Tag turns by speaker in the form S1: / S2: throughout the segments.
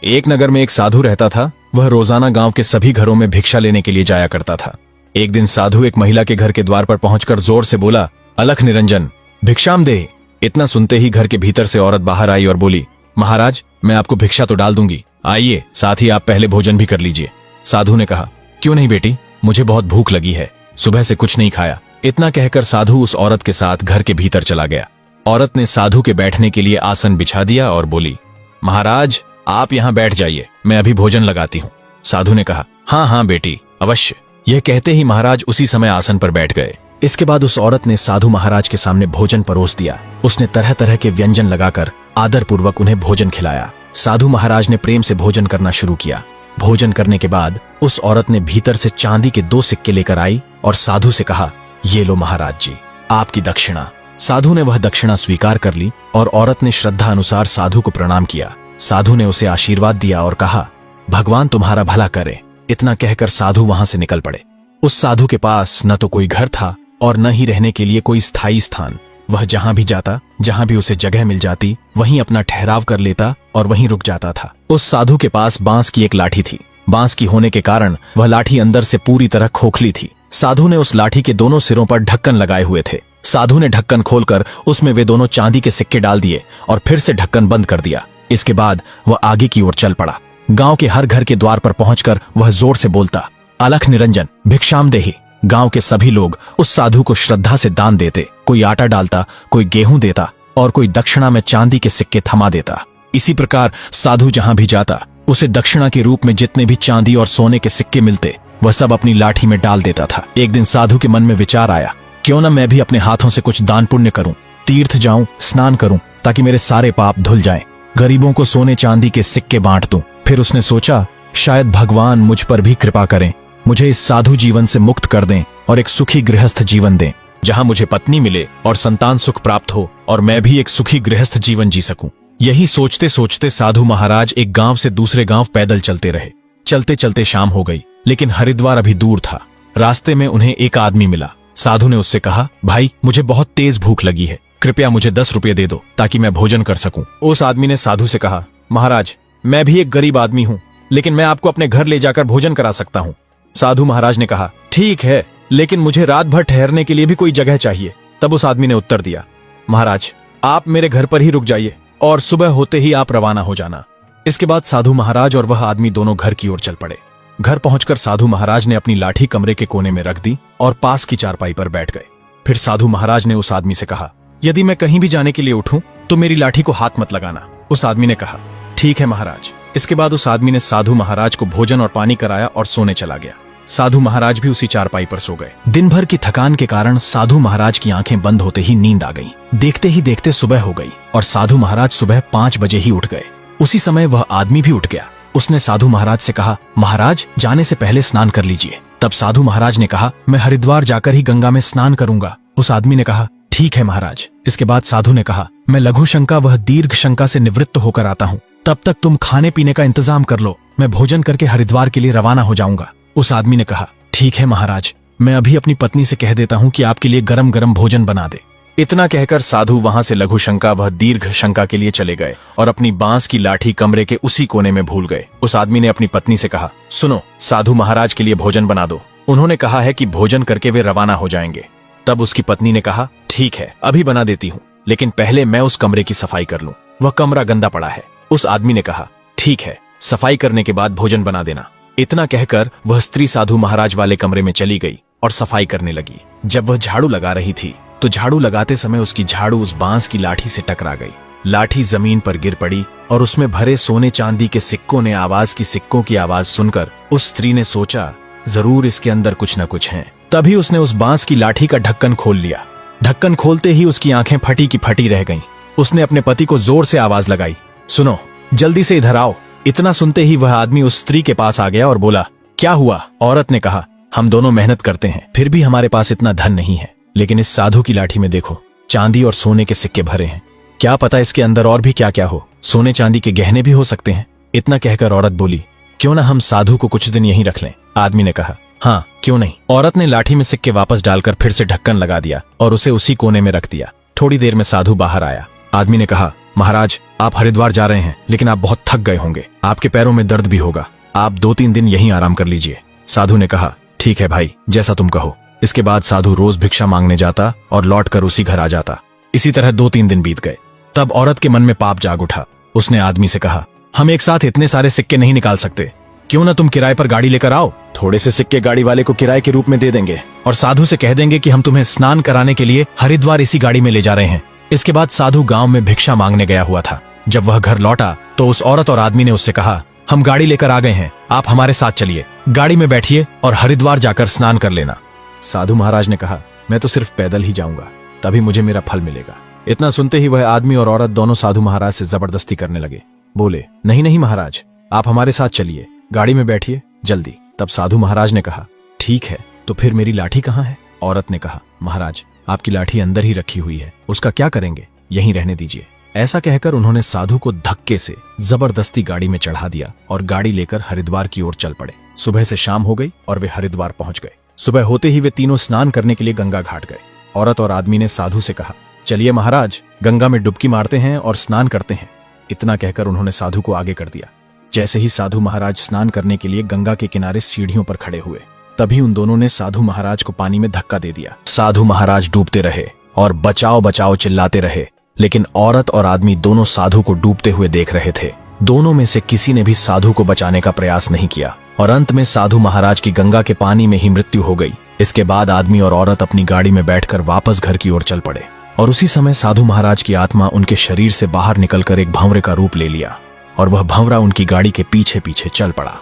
S1: एक नगर में एक साधु रहता था। वह रोजाना गांव के सभी घरों में भिक्षा लेने के लिए जाया करता था। एक दिन साधु एक महिला के घर के द्वार पर पहुंचकर जोर से बोला, अलख निरंजन, भिक्षाम दे। इतना सुनते ही घर के भीतर से औरत बाहर आई और बोली, महाराज, मैं आपको भिक्षा तो डाल दूंगी, आइए, साथ ही आप पहले भोजन भी कर लीजिए। साधु ने कहा, क्यों नहीं बेटी, मुझे बहुत भूख लगी है, सुबह से कुछ नहीं खाया। इतना कहकर साधु उस औरत के साथ घर के भीतर चला गया। औरत ने साधु के बैठने के लिए आसन बिछा दिया और बोली, महाराज, आप यहाँ बैठ जाइए, मैं अभी भोजन लगाती हूँ। साधु ने कहा, हाँ हाँ बेटी, अवश्य। यह कहते ही महाराज उसी समय आसन पर बैठ गए। इसके बाद उस औरत ने साधु महाराज के सामने भोजन परोस दिया। उसने तरह तरह के व्यंजन लगाकर आदर पूर्वक उन्हें भोजन खिलाया। साधु महाराज ने प्रेम से भोजन करना शुरू किया। भोजन करने के बाद उस औरत ने भीतर से चांदी के 2 सिक्के लेकर आई और साधु से कहा, ये लो महाराज जी, आपकी दक्षिणा। साधु ने वह दक्षिणा स्वीकार कर ली और औरत ने श्रद्धा अनुसार साधु को प्रणाम किया। साधु ने उसे आशीर्वाद दिया और कहा, भगवान तुम्हारा भला करे। इतना कहकर साधु वहां से निकल पड़े। उस साधु के पास न तो कोई घर था और न ही रहने के लिए कोई स्थायी स्थान। वह जहां भी जाता, जहां भी उसे जगह मिल जाती, वहीं अपना ठहराव कर लेता और वहीं रुक जाता था। उस साधु के पास बांस की एक लाठी थी। बांस की होने के कारण वह लाठी अंदर से पूरी तरह खोखली थी। साधु ने उस लाठी के दोनों सिरों पर ढक्कन लगाए हुए थे। साधु ने ढक्कन खोलकर उसमें वे दोनों चांदी के सिक्के डाल दिए और फिर से ढक्कन बंद कर दिया। इसके बाद वह आगे की ओर चल पड़ा। गांव के हर घर के द्वार पर पहुंचकर वह जोर से बोलता, अलख निरंजन, भिक्षाम देहि। गांव के सभी लोग उस साधु को श्रद्धा से दान देते। कोई आटा डालता, कोई गेहूं देता और कोई दक्षिणा में चांदी के सिक्के थमा देता। इसी प्रकार साधु जहां भी जाता, उसे दक्षिणा के रूप में जितने भी चांदी और सोने के सिक्के मिलते, वह सब अपनी लाठी में डाल देता था। एक दिन साधु के मन में विचार आया, क्यों न मैं भी अपने हाथों से कुछ दान पुण्य करूं, तीर्थ जाऊं, स्नान करूं, ताकि मेरे सारे पाप धुल जाएं, गरीबों को सोने चांदी के सिक्के बांट दूं। फिर उसने सोचा, शायद भगवान मुझ पर भी कृपा करें, मुझे इस साधु जीवन से मुक्त कर दें और एक सुखी गृहस्थ जीवन दें, जहां मुझे पत्नी मिले और संतान सुख प्राप्त हो और मैं भी एक सुखी गृहस्थ जीवन जी सकूं। यही सोचते सोचते साधु महाराज एक गांव से दूसरे गांव पैदल चलते रहे। चलते चलते शाम हो गई, लेकिन हरिद्वार अभी दूर था। रास्ते में उन्हें एक आदमी मिला। साधु ने उससे कहा, भाई, मुझे बहुत तेज भूख लगी है, कृपया मुझे 10 रुपये दे दो ताकि मैं भोजन कर सकूं। उस आदमी ने साधु से कहा, महाराज, मैं भी एक गरीब आदमी हूं, लेकिन मैं आपको अपने घर ले जाकर भोजन करा सकता हूं। साधु महाराज ने कहा, ठीक है, लेकिन मुझे रात भर ठहरने के लिए भी कोई जगह चाहिए। तब उस आदमी ने उत्तर दिया, महाराज, आप मेरे घर पर ही रुक जाइए और सुबह होते ही आप रवाना हो जाना। इसके बाद साधु महाराज और वह आदमी दोनों घर की ओर चल पड़े। घर पहुंचकर साधु महाराज ने अपनी लाठी कमरे के कोने में रख दी और पास की चारपाई पर बैठ गए। फिर साधु महाराज ने उस आदमी से कहा, यदि मैं कहीं भी जाने के लिए उठूं तो मेरी लाठी को हाथ मत लगाना। उस आदमी ने कहा, ठीक है महाराज। इसके बाद उस आदमी ने साधु महाराज को भोजन और पानी कराया और सोने चला गया। साधु महाराज भी उसी चारपाई पर सो गए। दिन भर की थकान के कारण साधु महाराज की आंखें बंद होते ही नींद आ गई। देखते ही देखते सुबह हो गई और साधु महाराज सुबह 5 बजे ही उठ गए। उसी समय वह आदमी भी उठ गया। उसने साधु महाराज से कहा, महाराज, जाने से पहले स्नान कर लीजिए। तब साधु महाराज ने कहा, मैं हरिद्वार जाकर ही गंगा में स्नान करूंगा। उस आदमी ने कहा, ठीक है महाराज। इसके बाद साधु ने कहा, मैं लघु शंका व दीर्घ शंका से निवृत्त होकर आता हूँ, तब तक तुम खाने पीने का इंतजाम कर लो, मैं भोजन करके हरिद्वार के लिए रवाना हो जाऊंगा। उस आदमी ने कहा, ठीक है महाराज, मैं अभी अपनी पत्नी से कह देता हूँ कि आपके लिए गरम गरम भोजन बना दे। इतना कहकर साधु वहां से लघु शंका व दीर्घ शंका के लिए चले गए और अपनी बांस की लाठी कमरे के उसी कोने में भूल गए। उस आदमी ने अपनी पत्नी से कहा, सुनो, साधु महाराज के लिए भोजन बना दो, उन्होंने कहा है कि भोजन करके वे रवाना हो जाएंगे। तब उसकी पत्नी ने कहा, ठीक है, अभी बना देती हूँ, लेकिन पहले मैं उस कमरे की सफाई कर लूं, वह कमरा गंदा पड़ा है। उस आदमी ने कहा, ठीक है, सफाई करने के बाद भोजन बना देना। इतना कहकर वह स्त्री साधु महाराज वाले कमरे में चली गई और सफाई करने लगी। जब वह झाड़ू लगा रही थी तो झाड़ू लगाते समय उसकी झाड़ू उस बांस की लाठी से टकरा गई। लाठी जमीन पर गिर पड़ी और उसमें भरे सोने चांदी के सिक्कों ने सिक्कों की आवाज सुनकर उस स्त्री ने सोचा, जरूर इसके अंदर कुछ न कुछ है। तभी उसने उस बांस की लाठी का ढक्कन खोल लिया। ढक्कन खोलते ही उसकी आंखें फटी की फटी रह गईं। उसने अपने पति को जोर से आवाज लगाई, सुनो, जल्दी से इधर आओ। इतना सुनते ही वह आदमी उस स्त्री के पास आ गया और बोला, क्या हुआ? औरत ने कहा, हम दोनों मेहनत करते हैं, फिर भी हमारे पास इतना धन नहीं है, लेकिन इस साधु की लाठी में देखो, चांदी और सोने के सिक्के भरे हैं, क्या पता इसके अंदर और भी क्या क्या हो, सोने चांदी के गहने भी हो सकते हैं। इतना कहकर औरत बोली, क्यों ना हम साधु को कुछ दिन यहीं रख लें। आदमी ने कहा, हाँ क्यों नहीं। औरत ने लाठी में सिक्के वापस डालकर फिर से ढक्कन लगा दिया और उसे उसी कोने में रख दिया। थोड़ी देर में साधु बाहर आया। आदमी ने कहा, महाराज, आप हरिद्वार जा रहे हैं, लेकिन आप बहुत थक गए होंगे, आपके पैरों में दर्द भी होगा, आप 2-3 दिन यहीं आराम कर लीजिए। साधु ने कहा, ठीक है भाई, जैसा तुम कहो। इसके बाद साधु रोज भिक्षा मांगने जाता और लौटकर उसी घर आ जाता। इसी तरह 2-3 दिन बीत गए। तब औरत के मन में पाप जाग उठा। उसने आदमी से कहा, हम एक साथ इतने सारे सिक्के नहीं निकाल सकते, क्यों ना तुम किराए पर गाड़ी लेकर आओ, थोड़े से सिक्के गाड़ी वाले को किराए के रूप में दे देंगे और साधु से कह देंगे कि हम तुम्हें स्नान कराने के लिए हरिद्वार इसी गाड़ी में ले जा रहे हैं। इसके बाद साधु गांव में भिक्षा मांगने गया हुआ था। जब वह घर लौटा तो उस औरत और आदमी ने उससे कहा, हम गाड़ी लेकर आ गए हैं, आप हमारे साथ चलिए, गाड़ी में बैठिए और हरिद्वार जाकर स्नान कर लेना। साधु महाराज ने कहा, मैं तो सिर्फ पैदल ही जाऊंगा, तभी मुझे मेरा फल मिलेगा। इतना सुनते ही वह आदमी और औरत दोनों साधु महाराज से जबरदस्ती करने लगे। बोले, नहीं नहीं महाराज, आप हमारे साथ चलिए, गाड़ी में बैठिए जल्दी। तब साधु महाराज ने कहा, ठीक है, तो फिर मेरी लाठी कहाँ है? औरत ने कहा, महाराज, आपकी लाठी अंदर ही रखी हुई है, उसका क्या करेंगे, यहीं रहने दीजिए। ऐसा कहकर उन्होंने साधु को धक्के से जबरदस्ती गाड़ी में चढ़ा दिया और गाड़ी लेकर हरिद्वार की ओर चल पड़े। सुबह से शाम हो गई और वे हरिद्वार पहुंच गए। सुबह होते ही वे तीनों स्नान करने के लिए गंगा घाट गए। औरत और आदमी ने साधु से कहा, चलिए महाराज, गंगा में डुबकी मारते हैं और स्नान करते हैं। इतना कहकर उन्होंने साधु को आगे कर दिया। जैसे ही साधु महाराज स्नान करने के लिए गंगा के किनारे सीढ़ियों पर खड़े हुए, तभी उन दोनों ने साधु महाराज को पानी में धक्का दे दिया। साधु महाराज डूबते रहे और बचाओ बचाओ चिल्लाते रहे, लेकिन औरत और आदमी दोनों साधु को डूबते हुए देख रहे थे। दोनों में से किसी ने भी साधु को बचाने का प्रयास नहीं किया और अंत में साधु महाराज की गंगा के पानी में ही मृत्यु हो गई। इसके बाद आदमी और औरत अपनी गाड़ी में बैठकर वापस घर की ओर चल पड़े और उसी समय साधु महाराज की आत्मा उनके शरीर से बाहर निकलकर एक भंवरे का रूप ले लिया और वह भंवरा उनकी गाड़ी के पीछे पीछे चल पड़ा।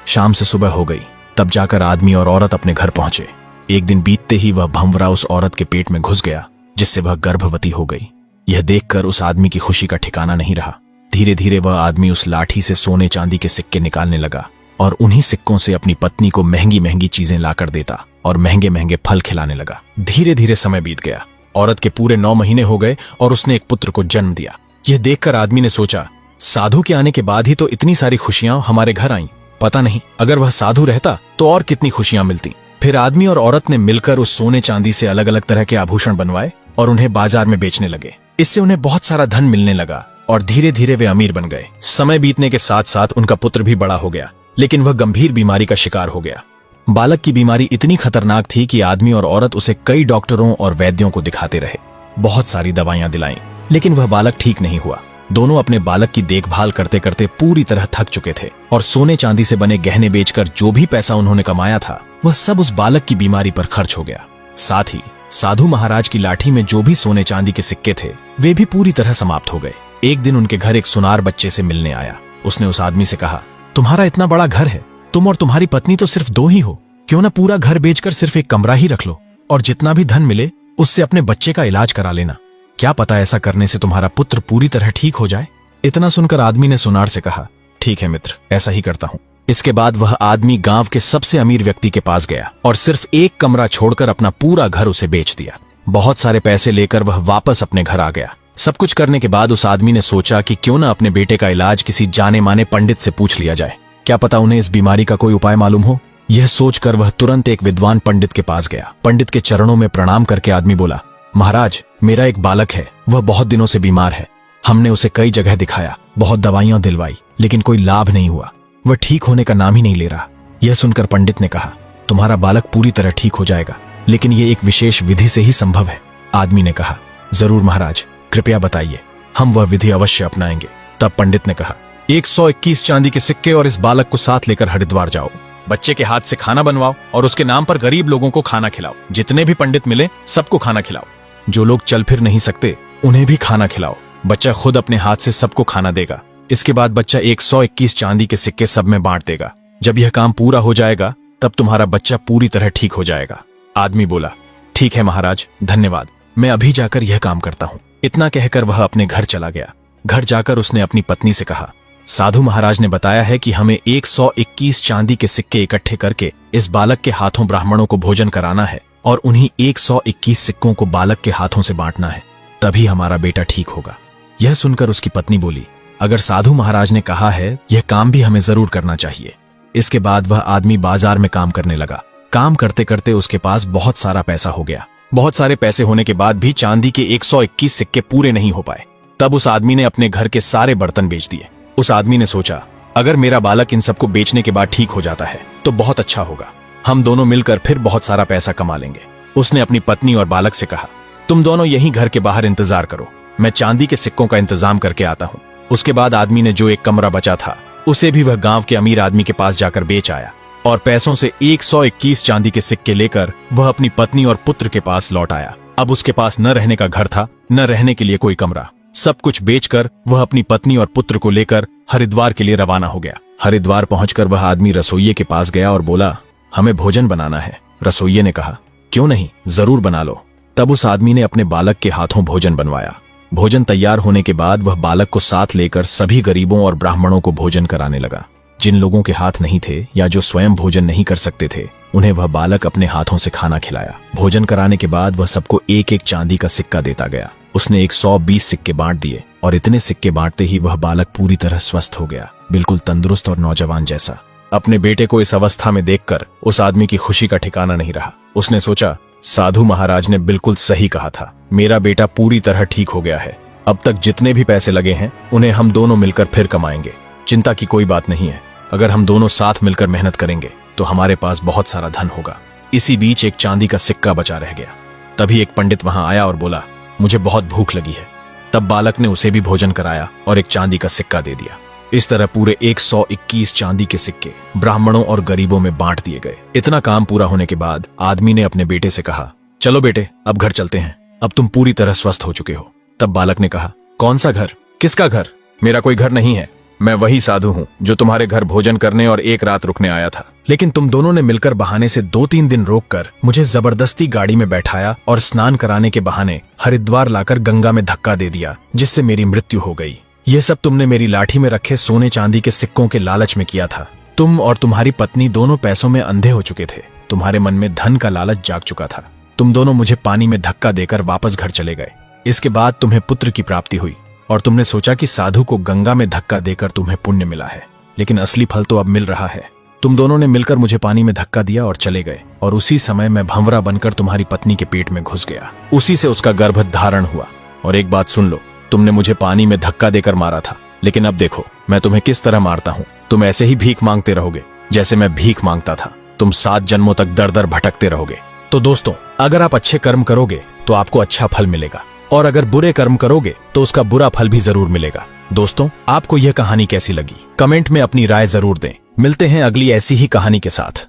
S1: शाम से सुबह हो गई, तब जाकर आदमी और औरत अपने घर पहुंचे। एक दिन बीतते ही वह भंवरा उस औरत के पेट में घुस गया, जिससे वह गर्भवती हो गई। यह देखकर उस आदमी की खुशी का ठिकाना नहीं रहा। धीरे धीरे वह आदमी उस लाठी से सोने चांदी के सिक्के निकालने लगा और उन्हीं सिक्कों से अपनी पत्नी को महंगी महंगी चीजें लाकर देता और महंगे महंगे फल खिलाने लगा। धीरे धीरे समय बीत गया। औरत के पूरे 9 महीने हो गए और उसने एक पुत्र को जन्म दिया। यह देखकर आदमी ने सोचा, साधु के आने के बाद ही तो इतनी सारी खुशियां हमारे घर आईं। पता नहीं अगर वह साधु रहता तो और कितनी खुशियां मिलती। फिर आदमी और औरत ने मिलकर उस सोने चांदी से अलग अलग तरह के आभूषण बनवाए और उन्हें बाजार में बेचने लगे। इससे उन्हें बहुत सारा धन मिलने लगा और धीरे धीरे वे अमीर बन गए। समय बीतने के साथ साथ उनका पुत्र भी बड़ा हो गया, लेकिन वह गंभीर बीमारी का शिकार हो गया। बालक की बीमारी इतनी खतरनाक थी कि आदमी और औरत उसे कई डॉक्टरों और वैद्यों को दिखाते रहे। बहुत सारी दवाइयां दिलाईं, लेकिन वह बालक ठीक नहीं हुआ। दोनों अपने बालक की देखभाल करते करते पूरी तरह थक चुके थे और सोने चांदी से बने गहने बेचकर जो भी पैसा उन्होंने कमाया था वह सब उस बालक की बीमारी पर खर्च हो गया। साथ ही साधु महाराज की लाठी में जो भी सोने चांदी के सिक्के थे वे भी पूरी तरह समाप्त हो गए। एक दिन उनके घर एक सुनार बच्चे से मिलने आया। उसने उस आदमी से कहा, तुम्हारा इतना बड़ा घर है, तुम और तुम्हारी पत्नी तो सिर्फ 2 ही हो, क्यों ना पूरा घर बेचकर सिर्फ एक कमरा ही रख लो और जितना भी धन मिले उससे अपने बच्चे का इलाज करा लेना। क्या पता ऐसा करने से तुम्हारा पुत्र पूरी तरह ठीक हो जाए। इतना सुनकर आदमी ने सुनार से कहा, ठीक है मित्र, ऐसा ही करता हूँ। इसके बाद वह आदमी गांव के सबसे अमीर व्यक्ति के पास गया और सिर्फ एक कमरा छोड़कर अपना पूरा घर उसे बेच दिया। बहुत सारे पैसे लेकर वह वापस अपने घर आ गया। सब कुछ करने के बाद उस आदमी ने सोचा कि क्यों ना अपने बेटे का इलाज किसी जाने माने पंडित से पूछ लिया जाए, क्या पता उन्हें इस बीमारी का कोई उपाय मालूम हो। यह सोचकर वह तुरंत एक विद्वान पंडित के पास गया। पंडित के चरणों में प्रणाम करके आदमी बोला, महाराज, मेरा एक बालक है, वह बहुत दिनों से बीमार है। हमने उसे कई जगह दिखाया, बहुत दवाइयां दिलवाई, लेकिन कोई लाभ नहीं हुआ। वह ठीक होने का नाम ही नहीं ले रहा। यह सुनकर पंडित ने कहा, तुम्हारा बालक पूरी तरह ठीक हो जाएगा, लेकिन यह एक विशेष विधि से ही संभव है। आदमी ने कहा, जरूर महाराज, कृपया बताइए, हम वह विधि अवश्य अपनाएंगे। तब पंडित ने कहा, 121 चांदी के सिक्के और इस बालक को साथ लेकर हरिद्वार जाओ, बच्चे के हाथ से खाना बनवाओ और उसके नाम पर गरीब लोगों को खाना खिलाओ। जितने भी पंडित मिले सबको खाना खिलाओ। जो लोग चल फिर नहीं सकते उन्हें भी खाना खिलाओ। बच्चा खुद अपने हाथ से सबको खाना देगा। इसके बाद बच्चा 121 चांदी के सिक्के सब में बांट देगा। जब यह काम पूरा हो जाएगा तब तुम्हारा बच्चा पूरी तरह ठीक हो जाएगा। आदमी बोला, ठीक है महाराज, धन्यवाद, मैं अभी जाकर यह काम करता हूँ। इतना कहकर वह अपने घर चला गया। घर जाकर उसने अपनी पत्नी से कहा, साधु महाराज ने बताया है कि हमें 121 चांदी के सिक्के इकट्ठे करके इस बालक के हाथों ब्राह्मणों को भोजन कराना है और उन्हीं 121 सिक्कों को बालक के हाथों से बांटना है, तभी हमारा बेटा ठीक होगा। यह सुनकर उसकी पत्नी बोली, अगर साधु महाराज ने कहा है यह काम भी हमें जरूर करना चाहिए। इसके बाद वह आदमी बाजार में काम करने लगा। काम करते करते उसके पास बहुत सारा पैसा हो गया। बहुत सारे पैसे होने के बाद भी चांदी के 121 सिक्के पूरे नहीं हो पाए। तब उस आदमी ने अपने घर के सारे बर्तन बेच दिए। उस आदमी ने सोचा, अगर मेरा बालक इन सबको बेचने के बाद ठीक हो जाता है तो बहुत अच्छा होगा, हम दोनों मिलकर फिर बहुत सारा पैसा कमा लेंगे। उसने अपनी पत्नी और बालक से कहा, तुम दोनों यहीं घर के बाहर इंतजार करो, मैं चांदी के सिक्कों का इंतजाम करके आता हूँ। उसके बाद आदमी ने जो एक कमरा बचा था उसे भी वह गांव के अमीर आदमी के पास जाकर बेच आया और पैसों से 121 चांदी के सिक्के लेकर वह अपनी पत्नी और पुत्र के पास लौट आया। अब उसके पास न रहने का घर था, न रहने के लिए कोई कमरा। सब कुछ बेचकर वह अपनी पत्नी और पुत्र को लेकर हरिद्वार के लिए रवाना हो गया। हरिद्वार पहुंचकर वह आदमी रसोइये के पास गया और बोला, हमें भोजन बनाना है। रसोइये ने कहा, क्यों नहीं, जरूर बना लो। तब उस आदमी ने अपने बालक के हाथों भोजन बनवाया। भोजन तैयार होने के बाद वह बालक को साथ लेकर सभी गरीबों और ब्राह्मणों को भोजन कराने लगा। जिन लोगों के हाथ नहीं थे या जो स्वयं भोजन नहीं कर सकते थे, उन्हें वह बालक अपने हाथों से खाना खिलाया। भोजन कराने के बाद वह सबको एक एक चांदी का सिक्का देता गया। उसने 120 सिक्के बांट दिए और इतने सिक्के बांटते ही वह बालक पूरी तरह स्वस्थ हो गया, बिल्कुल तंदुरुस्त और नौजवान जैसा। अपने बेटे को इस अवस्था में देखकर उस आदमी की खुशी का ठिकाना नहीं रहा। उसने सोचा, साधु महाराज ने बिल्कुल सही कहा था, मेरा बेटा पूरी तरह ठीक हो गया है। अब तक जितने भी पैसे लगे हैं उन्हें हम दोनों मिलकर फिर कमाएंगे। चिंता की कोई बात नहीं है, अगर हम दोनों साथ मिलकर मेहनत करेंगे तो हमारे पास बहुत सारा धन होगा। इसी बीच एक चांदी का सिक्का बचा रह गया। तभी एक पंडित वहां आया और बोला, मुझे बहुत भूख लगी है। तब बालक ने उसे भी भोजन कराया और एक चांदी का सिक्का दे दिया। इस तरह पूरे 121 चांदी के सिक्के ब्राह्मणों और गरीबों में बांट दिए गए। इतना काम पूरा होने के बाद आदमी ने अपने बेटे से कहा, चलो बेटे, अब घर चलते हैं, अब तुम पूरी तरह स्वस्थ हो चुके हो। तब बालक ने कहा, कौन सा घर, किसका घर? मेरा कोई घर नहीं है, मैं वही साधु हूँ जो तुम्हारे घर भोजन करने और एक रात रुकने आया था। लेकिन तुम दोनों ने मिलकर बहाने से 2-3 दिन रोककर मुझे जबरदस्ती गाड़ी में बैठाया और स्नान कराने के बहाने हरिद्वार लाकर गंगा में धक्का दे दिया, जिससे मेरी मृत्यु हो गई। ये सब तुमने मेरी लाठी में रखे सोने चांदी के सिक्कों के लालच में किया था। तुम और तुम्हारी पत्नी दोनों पैसों में अंधे हो चुके थे। तुम्हारे मन में धन का लालच जाग चुका था। तुम दोनों मुझे पानी में धक्का देकर वापस घर चले गए। इसके बाद तुम्हें पुत्र की प्राप्ति हुई और तुमने सोचा कि साधु को गंगा में धक्का देकर तुम्हें पुण्य मिला है, लेकिन असली फल तो अब मिल रहा है। तुम दोनों ने मिलकर मुझे पानी में धक्का दिया और चले गए, और उसी समय मैं भंवरा बनकर तुम्हारी पत्नी के पेट में घुस गया। उसी से उसका गर्भ धारण हुआ। और एक बात सुन लो, तुमने मुझे पानी में धक्का देकर मारा था, लेकिन अब देखो मैं तुम्हें किस तरह मारता हूँ। तुम ऐसे ही भीख मांगते रहोगे जैसे मैं भीख मांगता था। तुम 7 जन्मों तक दर दर भटकते रहोगे। तो दोस्तों, अगर आप अच्छे कर्म करोगे तो आपको अच्छा फल मिलेगा, और अगर बुरे कर्म करोगे तो उसका बुरा फल भी जरूर मिलेगा। दोस्तों, आपको यह कहानी कैसी लगी? कमेंट में अपनी राय जरूर दें। मिलते हैं अगली ऐसी ही कहानी के साथ।